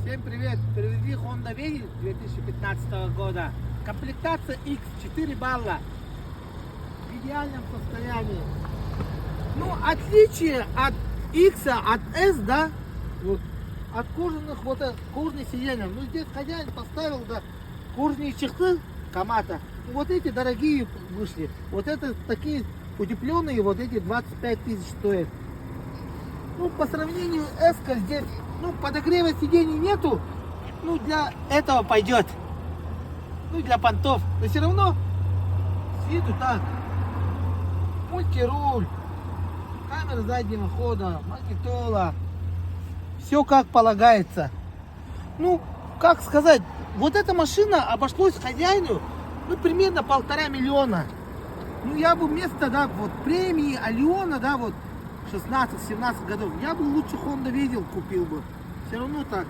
Всем привет! Впереди Honda Vezel 2015 года. Комплектация X, 4 балла. В идеальном состоянии. Ну, отличие от X, от S, да, вот, от кожаных, вот кожаные сиденья. Ну, здесь хозяин поставил, да, кожаные чехлы Камата. Вот эти дорогие вышли. Вот это такие утепленные, вот эти 25 тысяч стоят. Ну, по сравнению с S здесь, ну, подогрева сидений нету. Ну, для этого пойдет. Ну, для понтов. Но все равно с виду так. Мультируль, камера заднего хода, магнитола. Все как полагается. Ну, как сказать, вот эта машина обошлась хозяину, ну, примерно 1,5 миллиона. Ну, я бы вместо, да, вот премии Алиона, да, вот 16-17 годов, я бы лучше Honda Vezel купил бы. Все равно так.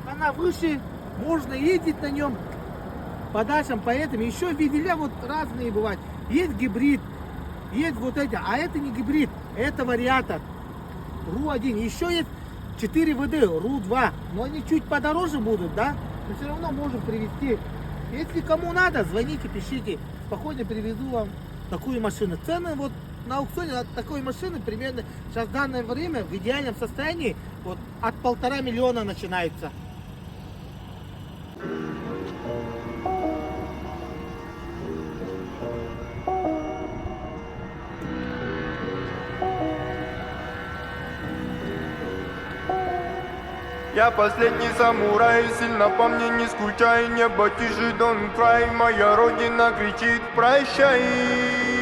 Она выше, можно ездить на нем по дачам, поэтому еще видели вот разные бывают. Есть гибрид, есть вот эти, а это не гибрид, это вариатор. РУ-1, еще есть 4 ВД, РУ-2, но они чуть подороже будут, да, но все равно можем привезти. Если кому надо, звоните, пишите, спокойно привезу вам такую машину. Цены вот на аукционе от такой машины примерно сейчас в данное время в идеальном состоянии вот от 1,5 миллиона начинается. Я последний самурай, сильно по мне не скучай, небо тише, don't cry, моя родина кричит прощай.